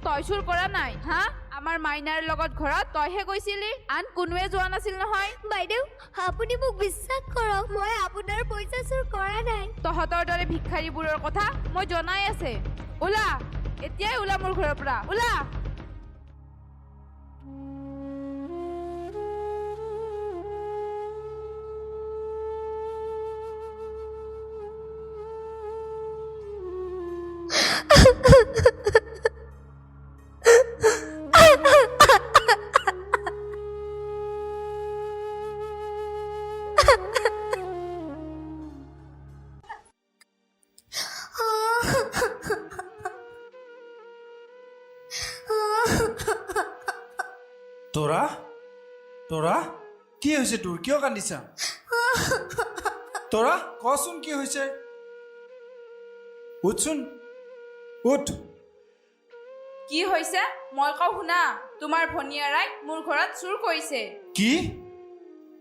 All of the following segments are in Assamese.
তই চুৰ কৰা নাই হা? আমাৰ মাইনাৰ লগত ঘৰত তইহে গৈছিলি, আন কোনোৱে যোৱা নাছিল নহয়। বাইদেউ আপুনি মোক বিশ্বাস কৰক, মই আপোনাৰ পইচা চুৰ কৰা নাই। তহঁতৰ দৰে ভিক্ষাৰীবোৰৰ কথা মই জনাই আছে। ওলা, এতিয়াই ওলা মোৰ ঘৰৰ পৰা, ওলা। তোৰা তোৰা কি হৈছে তোৰ? কিয় কান্দিছা? তোৰা কচোন কি হৈছে? উঠচোন, উঠ। কি হৈছে মই কওঁ শুনা। তোমাৰ ভনীয়াৰাই মোৰ ঘৰত চুৰ কৰিছে। কি?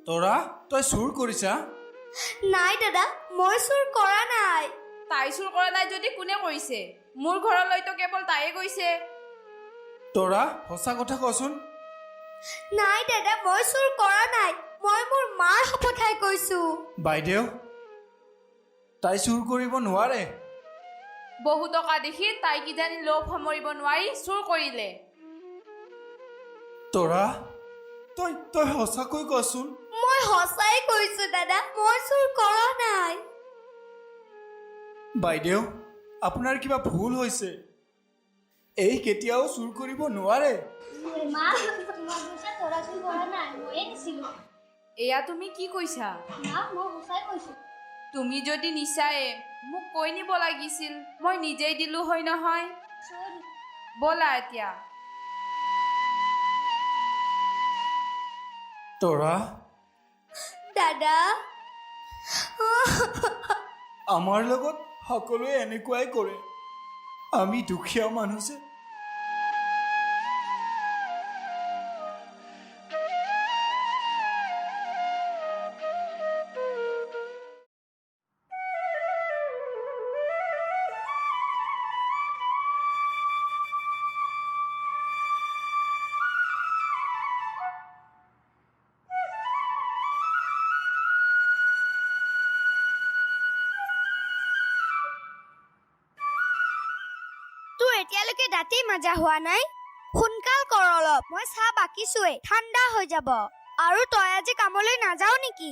তোৰা তই চুৰ কৰিছা? নাই দাদা, মই চুৰ কৰা নাই। তাই চুৰ কৰা নাই যদি কোনে কৰিছে? মোৰ ঘৰলৈতো কেৱল তাইয়ে গৈছে। তোৰা সঁচা কথা কচোন। নাই দাদা, মই চুৰ কৰা নাই। মই মোৰ মাৰ শপতখাই কৈছো। বাইদেউ, তাই চুৰ কৰিব নোৱাৰে। বহু টকা দেখি তাই কিজানি লোভ সামৰিব নোৱাৰি চুৰ কৰিলে। তোৰা তই তই সঁচাকৈ কচোন। মই সঁচাই কৈছো দাদা, মই চুৰ কৰা নাই। বাইদেউ, আপোনাৰ কিবা ভুল হৈছে। এই কেতিয়াও চুৰ কৰিব নোৱাৰে। মা, তোমাক কৈছা তৰা চুৰ কৰা নাই, ময়ে নিছিলো। এয়া তুমি কি কৈছা? মা, মই সঁচাই কৈছো। তুমি যদি নিচায়ে মোক কৈ নিব লাগিছিল, মই নিজেই দিলো হয় নহয়। ব'লা এতিয়া। তোৰা দাদা আমাৰ লগত সকলোৱে এনেকুৱাই কৰে। আমি দুখীয়া মানুহ যে। তোৰ এতিয়ালৈকে দাঁতেই মাজা হোৱা নাই? সোনকাল কৰ অলপ, মই চাহ বাকিছোৱে, ঠাণ্ডা হৈ যাব। আৰু তই আজি কামলৈ নাযাও নেকি?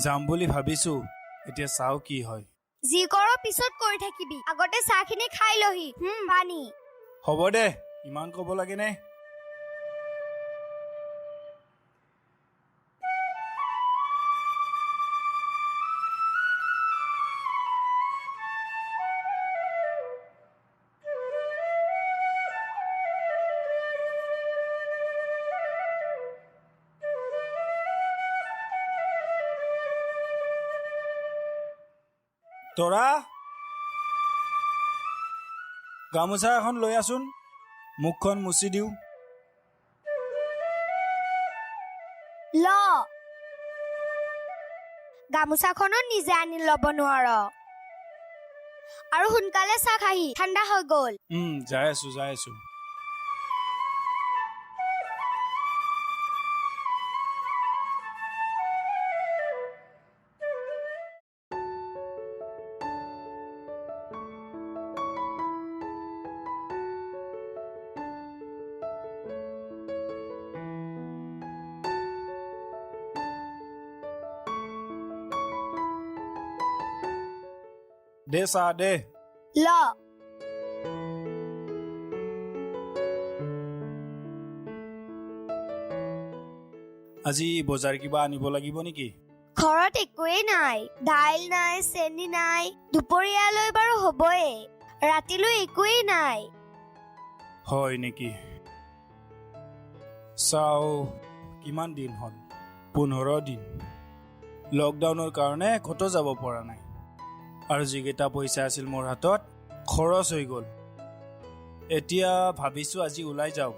যাম বুলি ভাবিছো, এতিয়া চাও কি হয়। যি কৰ পিছত কৰি থাকিবি, আগতে চাহখিনি খাই লহি। পানী। হ'ব দে, ইমান ক'ব লাগেনে? তোৰা গামোচা এখন লৈ আছোন, মুখখন মুচি দিওঁ। ল গামোচাখনো নিজে আনি ল'ব নোৱাৰ। আৰু সোনকালে চাহ খাহি, ঠাণ্ডা হৈ গ'ল। যাই আছো। দে চাহ দে। ল আজি বজাৰ কিবা আনিব লাগিব নেকি? ঘৰত একোৱেই নাই, দাইল নাই, চেনি নাই। দুপৰীয়ালৈ বাৰু হ'বই, ৰাতিলৈ একোৱেই নাই। হয় নেকি? চাও কিমান দিন হ'ল? 15 দিন। লকডাউনৰ কাৰণে ক'তো যাব পৰা নাই। আৰু যিকেইটা পইচা আছিল মোৰ হাতত, খৰচ হৈ গ'ল। এতিয়া ভাবিছো আজি ওলাই যাওঁ,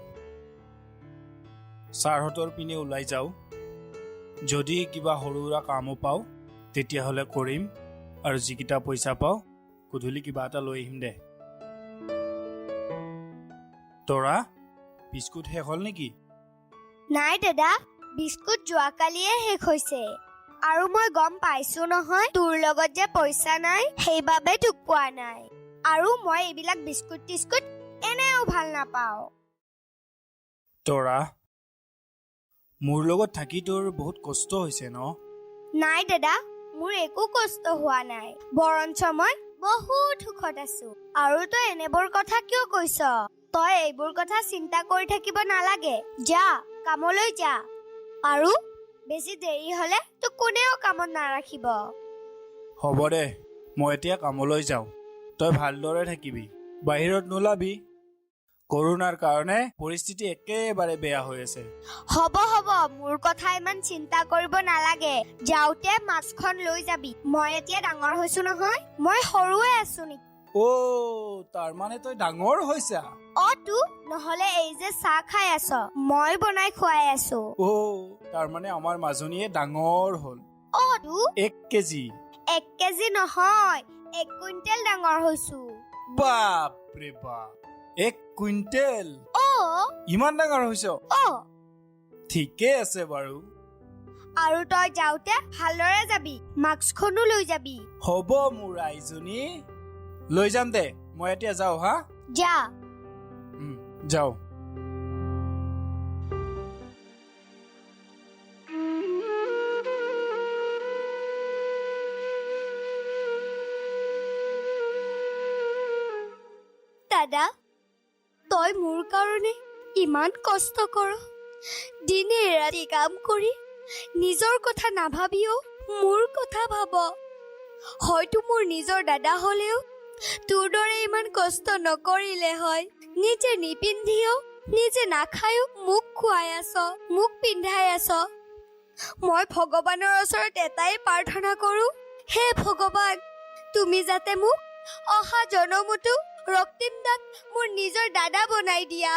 ছাৰহঁতৰ পিনে ওলাই যাওঁ। যদি কিবা সৰু সুৰা কামো পাওঁ তেতিয়াহ'লে কৰিম, আৰু যিকেইটা পইচা পাওঁ গধূলি কিবা এটা লৈ আহিম দে। তৰা বিস্কুট শেষ হ'ল নেকি? নাই দাদা, বিস্কুট যোৱাকালিয়ে শেষ হৈছে। আৰু মই গম পাইছো নহয় তোৰ লগত যে পইচা নাই, সেইবাবে তোক কোৱা নাই। আৰু মই এইবিলাক বিস্কুট টিস্কুট এনেও ভাল নাপাওঁ। তৰা মোৰ লগত থাকি তোৰ বহুত কষ্ট হৈছে ন? নাই দাদা, মোৰ একো কষ্ট হোৱা নাই, বৰঞ্চ মই বহুত সুখত আছো। আৰু তই এনেবোৰ কথা কিয় কৈছ? তই এইবোৰ কথা চিন্তা কৰি থাকিব নালাগে। যা, কামলৈ যা। আৰু বেছি দেৰি হলে তোক কোনেও কামত নাৰাখিব। হ'ব দে, মই এতিয়া কামলৈ যাওঁ। তই ভালদৰে থাকিবি, বাহিৰত নোলাবি। কৰোণাৰ কাৰণে পৰিস্থিতি একেবাৰে বেয়া হৈ আছে। হ'ব হ'ব, মোৰ কথা ইমান চিন্তা কৰিব নালাগে। যাওঁতে মাস্কখন লৈ যাবি। মই এতিয়া ডাঙৰ হৈছো নহয়, মই সৰুৱে আছো নেকি? তাৰমানে তই ডাঙৰ হৈছা? তো নহলে এই যে চাহ খাই আছ, মই বনাই খুৱাই আছো। তাৰমানে আমাৰ মাজনীয়ে ডাঙৰ হ'ল। তো 1 কেজি? 1 কেজি নহয়, 1 কুইণ্টেল ডাঙৰ হৈছো। বাপৰে বাপ, 1 কুইণ্টেল? ইমান ডাঙৰ হৈছ? ঠিকে আছে বাৰু। আৰু তই যাওঁতে ভালদৰে যাবি, মাস্কখনো লৈ যাবি। হ'ব মোৰ আইজনী, লৈ যাম দে। মই এতিয়া যাওঁ হা? যা। যাওঁ। দাদা, তই মোৰ কাৰণে ইমান কষ্ট কৰ, দিনে ৰাতি কাম কৰি নিজৰ কথা নাভাবিও মোৰ কথা ভাব। হয়তো মোৰ নিজৰ দাদা হলেও তোৰ দৰে ইমান কষ্ট নকৰিলে হয়। নিজে নিপিন্ধিও, নিজে নাখায়ো মোক খুৱাই আছ, মোক পিন্ধাই আছ। মই ভগৱানৰ ওচৰত এটাই প্ৰাৰ্থনা কৰো, হে ভগৱান, তুমি যাতে মোক অহা জনমতো ৰক্তিম দাক মোৰ নিজৰ দাদা বনাই দিয়া।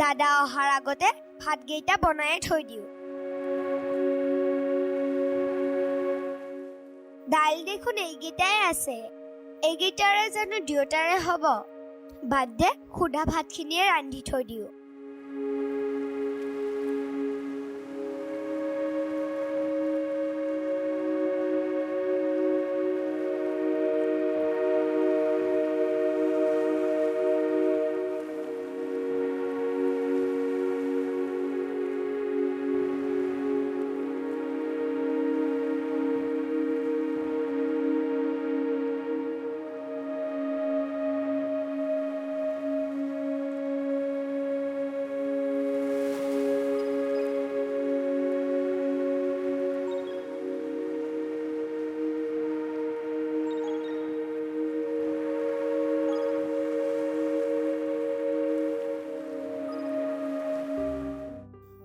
দাদা অহাৰ আগতে ভাতকেইটা বনাই থৈ দিওঁ। দাইল দেখোন এইকেইটাই আছে, এইকেইটাৰে জানো দুয়োটাৰে হ'ব? বাদ দে, সুধা ভাতখিনিয়ে ৰান্ধি থৈ দিওঁ।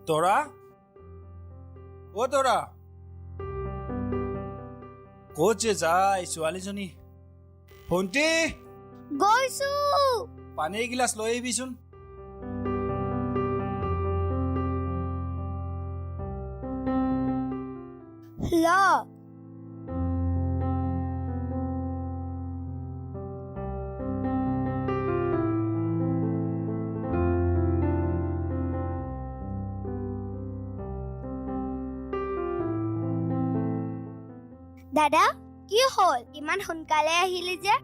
তৰা অ' তৰা ক'ত যে যায় ছোৱালীজনী ভণ্টি গৈছো। পানী এগিলাচ লৈ আহিবিচোন। ল দাদা, কি হ'ল? ইমান সোনকালে আহিলি যে?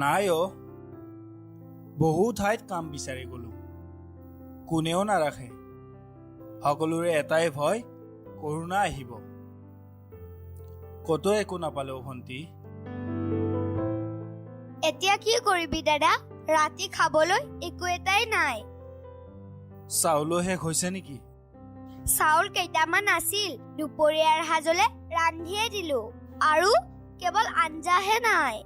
নাই অ' বহু ঠাইত কাম বিচাৰি গলো, কোনেও নাৰাখে। সকলোৰে এটাই ভয়, কৰোণা আহিব। ক'তো একো নাপালো ভণ্টি। এতিয়া কি কৰিবি দাদা? ৰাতি খাবলৈ একো এটাই নাই। চাউলো শেষ হৈছে নেকি? চাউল কেইটামান আছিল, দুপৰীয়াৰ সাজলে ৰান্ধিয়ে দিলো, আৰু কেৱল আঞ্জাহে নাই।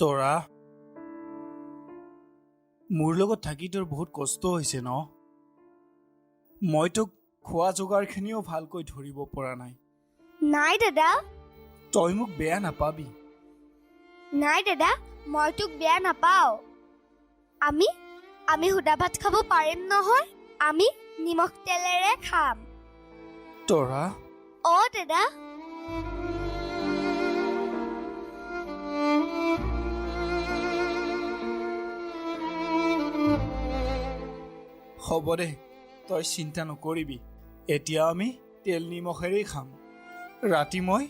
তৰা মোৰ লগত থাকি তোৰ বহুত কষ্ট হৈছে ন? মই তোক খোৱা যোগাৰখিনিও ভালকৈ ধৰিব পৰা নাই। নাই দাদা, তই মোক বেয়া নাপাবি। নাই দাদা, মই তোক বেয়া নাপাওঁ। আমি সুদা ভাত খাব পাৰিম নহয়? আমি নিমখ তেলেৰে খাম। তৰা অ' দাদা। হ'ব দে, তই চিন্তা নকৰিবি। এতিয়া আমি তেল নিমখেৰেই খাম। ৰাতি মই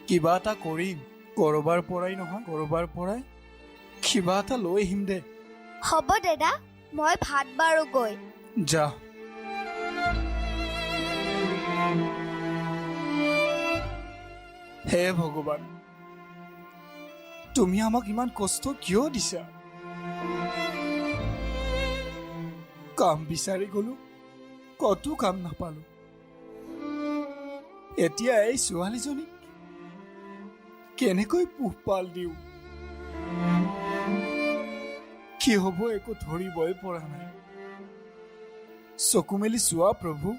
কিবা এটা কৰিম, ক'ৰবাৰ পৰাই নহয় ক'ৰবাৰ পৰাই কিবা এটা লৈ আহিম দে। হ'ব দাদা, মই ভাত বাৰুগৈ। যা। হে ভগৱান, তুমি আমাক ইমান কষ্ট কিয় দিছা? কাম বিচাৰি গলো, কতো কাম নাপালো। এতিয়া এই ছোৱালীজনীক কেনেকৈ পোহপাল দিওঁ? কি হ'ব একো ধৰিবই পৰা নাই। চকু মেলি চোৱা প্ৰভু,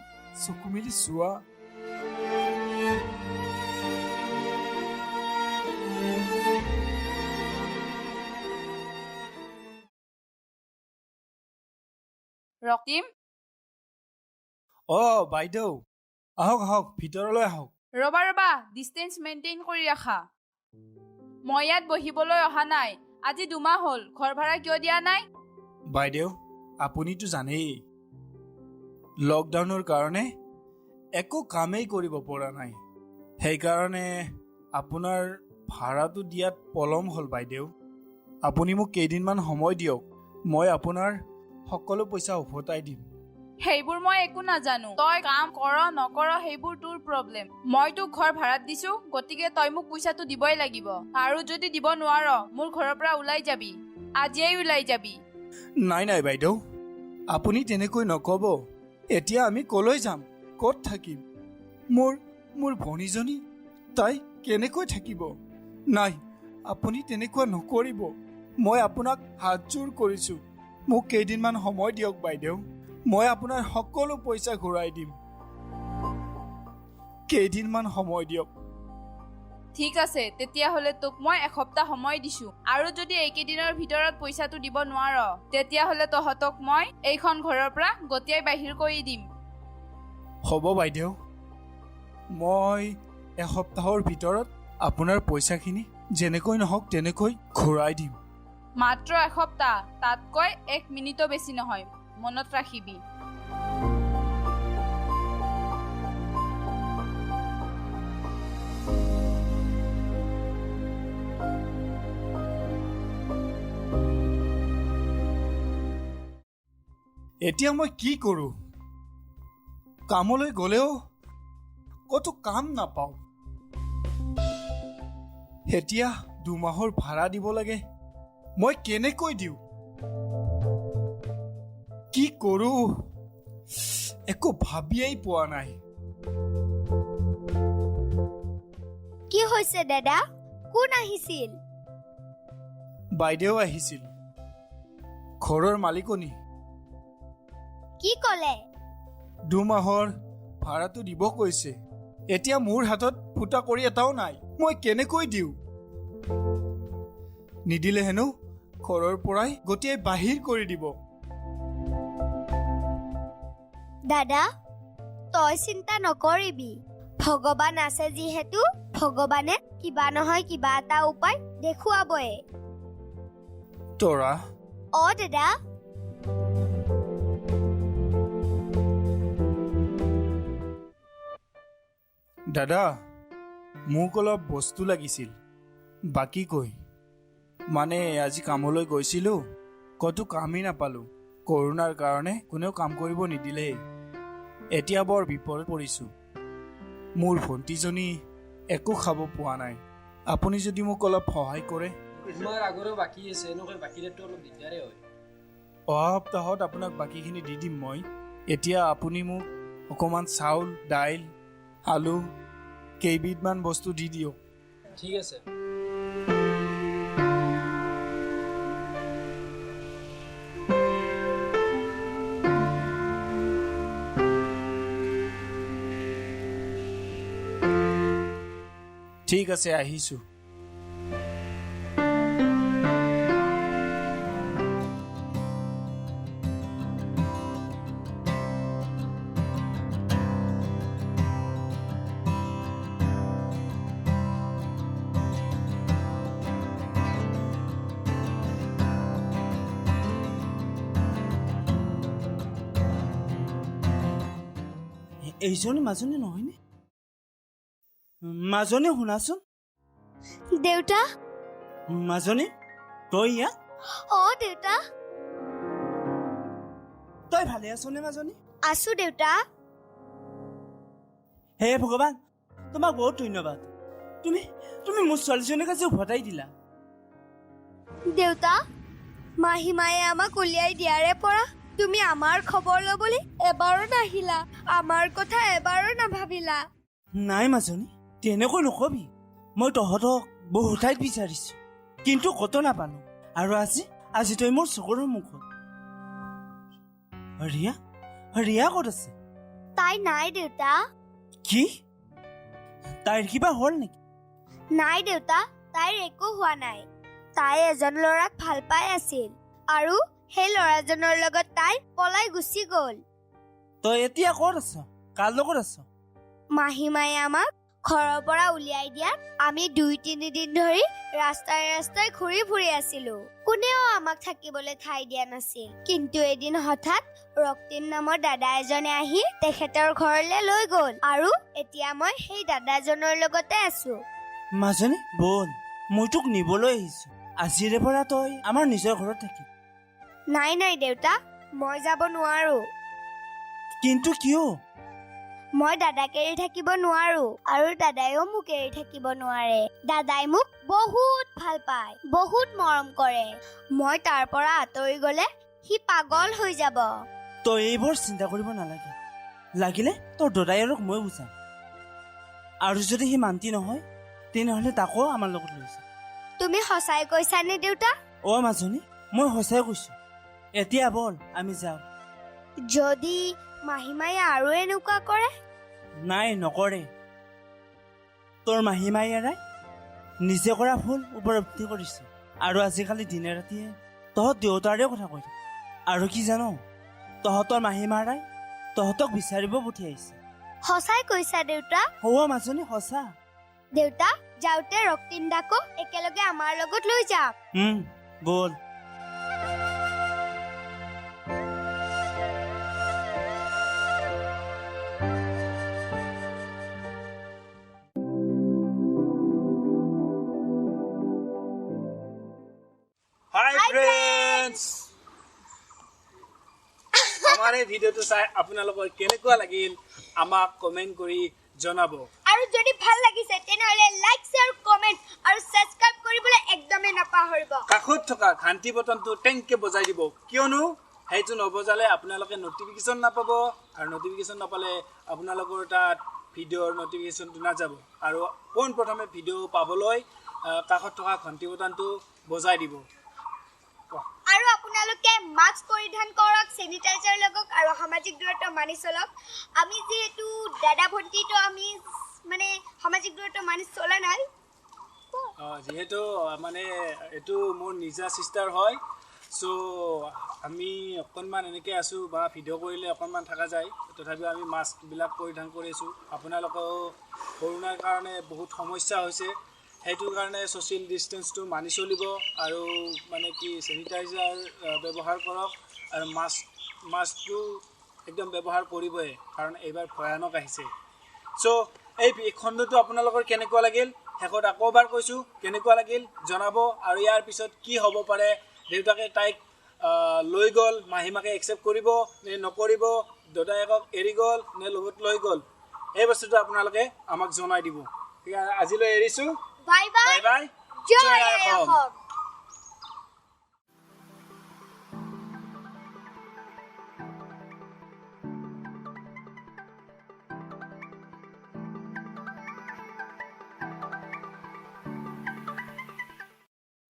চকু মেলি চোৱা। ৰক্তিম, অ' বাইদেউ, আহক আহক, ভিতৰলৈ আহক। ৰবা, ডিষ্টেঞ্চ মেইনটেইন কৰি ৰাখা। মই ইয়াত বহিবলৈ অহা নাই। আজি 2 মাহ হ'ল, ঘৰ ভাড়া কিয় দিয়া নাই? বাইদেউ, আপুনিতো জানেই লকডাউনৰ কাৰণে একো কামেই কৰিব পৰা নাই। সেইকাৰণে আপোনাৰ ভাড়াটো দিয়াত পলম হ'ল বাইদেউ। আপুনি মোক কেইদিনমান সময় দিয়ক, মই আপোনাৰ সকলো পইচা উভতাই দিম। সেইবোৰ মই একো নাজানো। তই কাম কৰ নকৰ সেইবোৰ তোৰ প্ৰব্লেম। মই তোক ঘৰ ভাড়াত দিছো, গতিকে তই মোক পইচাটো দিবই লাগিব। আৰু যদি দিব নোৱাৰ, মোৰ ঘৰৰ পৰা ওলাই যাবি, আজিয়েই ওলাই যাবি। নাই নাই বাইদেউ, আপুনি তেনেকৈ নক'ব। এতিয়া আমি কলৈ যাম, ক'ত থাকিম? মোৰ ভনীজনী, তাই কেনেকৈ থাকিব? নাই, আপুনি তেনেকুৱা নকৰিব। মই আপোনাক হাতযোৰ কৰিছোঁ, মোক কেইদিনমান সময় দিয়ক বাইদেউ। মই আপোনাৰ সকলো পইচা ঘূৰাই দিম। কেইদিনমান সময় দিয়ক। ঠিক আছে, তেতিয়াহ'লে তোক মই এসপ্তাহ সময় দিছো। আৰু যদি এইকেইদিনৰ ভিতৰত পইচাটো দিব নোৱাৰ, তেতিয়াহ'লে তহঁতক মই এইখন ঘৰৰ পৰা গতিয়াই বাহিৰ কৰি দিম। হ'ব বাইদেউ, মই এসপ্তাহৰ ভিতৰত আপোনাৰ পইচাখিনি যেনেকৈ নহওক তেনেকৈ ঘূৰাই দিম। মাত্ৰ এসপ্তাহ, তাতকৈ 1 মিনিটো বেছি নহয়, মনত ৰাখিবি। এতিয়া মই কি কৰোঁ? কামলৈ গ'লেও ক'তো কাম নাপাওঁ। এতিয়া 2 মাহৰ ভাড়া দিব লাগে, মই কেনেকৈ দিওঁ? কি কৰোঁ একো ভাবিয়েই পোৱা নাই। কি হৈছে দাদা? কোন আহিছিল? বাইদেউ আহিছিল ঘৰৰ মালিকনী কি ক'লে? 2 মাহৰ ভাড়াটো দিব কৈছে এতিয়া মোৰ হাতত ফুটা কৰি এটাও নাই মই কেনেকৈ দিওঁ নিদিলে হেনো ঘৰৰ পৰাই গটিয়াই বাহিৰ কৰি দিব দাদা তই চিন্তা নকৰিবি ভগৱান আছে যিহেতু ভগৱানে কিবা নহয় কিবা এটা উপায় দেখুৱাবই তৰা দাদা দাদা মোক অলপ বস্তু লাগিছিল বাকী কৈ মানে আজি কামলৈ গৈছিলোঁ ক'তো কামেই নাপালোঁ কৰোণাৰ কাৰণে কোনেও কাম কৰিব নিদিলে এতিয়া বৰ বিপদত পৰিছোঁ মোৰ ভণ্টিজনী একো খাব পোৱা নাই আপুনি যদি মোক অলপ সহায় কৰে তোমাৰ আগৰো বাকী আছে এনেকৈ বাকী ৰেটটো অলপ দিগদাৰে হয় অহা সপ্তাহত আপোনাক বাকীখিনি দি দিম মই এতিয়া আপুনি মোক অকণমান চাউল দাইল আলু কেইবিধমান বস্তু দি দিয়ক ঠিক আছে ঠিক আছে আহিছোঁ এইজনী মাজনী নহয়নে মাজনী শুনাচোন দেউতা মাজনী তই ইয়াত দেউতা তই ভালে আছনে মাজনী আছো দেউতা হে ভগৱান তোমাক বহুত ধন্যবাদ তুমি তুমি মোৰ ছোৱালীজনীক আজি উভতাই দিলা দেউতা মাহীমায়ে আমাক উলিয়াই দিয়াৰে পৰা তুমি আমাৰ খবৰ ল'বলৈ এবাৰো নাহিলা আমাৰ কথা এবাৰো নাভাবিলা নাই মাজনী তেনেকৈ নকবি মই তহঁতক বহু ঠাইত বিচাৰিছো কিন্তু কত নাপালো আৰু আজি তই মোৰ চকুৰ মুখত ৰিয়া ৰিয়া ক'ত আছে তাই নাই দেউতা কি তাইৰ কিবা হ'ল নেকি নাই দেউতা তাইৰ একো হোৱা নাই তাই এজন ল'ৰাক ভাল পাই আছিল আৰু সেই ল'ৰাজনৰ লগত তাই পলাই গুচি গ'ল তই এতিয়া ক'ত আছ কাৰ লগত আছ মাহীমায়ে আমাক ঘৰৰ পৰা উলিয়াই দিয়াত আমি 2-3 দিন ধৰি ৰাস্তাই ৰাস্তাই ঘূৰি ফুৰি আছিলো কোনেও আমাক থাকিবলৈ ঠাই দিয়া নাছিল কিন্তু এদিন হঠাৎ ৰক্তিম নামৰ দাদা এজনে আহি তেখেতৰ ঘৰলৈ লৈ গ'ল আৰু এতিয়া মই সেই দাদাজনৰ লগতে আছো মাজনী বল মই তোক নিবলৈ আহিছো আজিৰে পৰা তই আমাৰ নিজৰ ঘৰত থাকিবি নাই নাই দেউতা মই যাব নোৱাৰো কিন্তু কিয় মই দাদাক এৰি থাকিব নোৱাৰো আৰু দাদাইও মোক এৰি থাকিব নোৱাৰে দাদাই মোক বহুত ভাল পায় বহুত মৰম কৰে মই তাৰ পৰা আঁতৰি গলে সি পাগল হৈ যাব তই এইবোৰ চিন্তা কৰিব নালাগে লাগিলে তোৰ দাদাইক মই বুজাম আৰু যদি সি মান্তি নহয় তেনেহ'লে তাকো আমাৰ লগত লৈ যা তুমি সঁচাই কৈছানে দেউতা মাজনী মই সঁচাই কৈছো এতিয়া বল আমি যাওঁ যদি মাহীমায়ে আৰু এনেকুৱা কৰে নাই নকৰে তোৰ মাহীমায়েৰাই নিজে কৰা ভুল উপলব্ধি কৰিছে আৰু আজিকালি দিনে ৰাতিয়ে তহঁত দেউতাৰে কথা কৈ থাকে আৰু কি জানো তহঁতৰ মাহীমাৰাই তহঁতক বিচাৰিব পঠিয়াইছে সঁচাই কৈছা দেউতা মাজনী সঁচা দেউতা যাওঁতে ৰক্তিম দাকো একেলগে আমাৰ লগত লৈ যাম বল হাই ফ্ৰেণ্ডছ আমাৰ এই ভিডিঅ'টো চাই আপোনালোকৰ কেনেকুৱা লাগিল আমাক কমেণ্ট কৰি জনাব আৰু যদি ভাল লাগিছে তেনেহলে লাইক শেয়াৰ কমেন্ট আৰু সাবস্ক্ৰাইব কৰিবলৈ একদমেই নাপাহৰিব কাষত থকা ঘণ্টি বটনটো টেংকে বজাই দিব কিয়নো সেইটো নবজালে আপোনালোকে নটিফিকেশ্যন নাপাব আৰু নটিফিকেশ্যন নাপালে আপোনালোকৰ তাত ভিডিঅ'ৰ নটিফিকেশ্যনটো নাযাব আৰু পোনপ্ৰথমে ভিডিঅ' পাবলৈ কাষত থকা ঘণ্টি বটনটো বজাই দিব আৰু আপোনালোকে মাস্ক পৰিধান কৰক, চেনিটাইজাৰ লগক আৰু সামাজিক দূৰত্ব মানি চলক। আমি যিহেতু দাদা ভণ্টিটো আমি মানে সামাজিক দূৰত্ব মানি চলা নাই। যিহেতু মানে এইটো মোৰ নিজা চিষ্টাৰ হয়, চ' আমি অকণমান এনেকৈ আছোঁ বা ভিডিঅ' কৰিলে অকণমান থকা যায়, তথাপিও আমি মাস্কবিলাক পৰিধান কৰি আছোঁ। আপোনালোকেও কৰোণাৰ কাৰণে বহুত সমস্যা হৈছে, সেইটো কাৰণে ছ'চিয়েল ডিষ্টেঞ্চটো মানি চলিব আৰু মানে কি চেনিটাইজাৰ ব্যৱহাৰ কৰক আৰু মাস্কটো একদম ব্যৱহাৰ কৰিবই, কাৰণ এইবাৰ ভয়ানক আহিছে। চ' এই খণ্ডটো আপোনালোকৰ কেনেকুৱা লাগিল, শেষত আকৌ এবাৰ কৈছোঁ, কেনেকুৱা লাগিল জনাব। আৰু ইয়াৰ পিছত কি হ'ব পাৰে, দেউতাকে তাইক লৈ গ'ল, মাহীমাকে একচেপ্ট কৰিব নে নকৰিব, দেউতাকক এৰি গ'ল নে লগত লৈ গ'ল, এই বস্তুটো আপোনালোকে আমাক জনাই দিব। ঠিক আছে, আজিলৈ এৰিছোঁ। বাই বাই, বাই বাই, জয় আই অসম।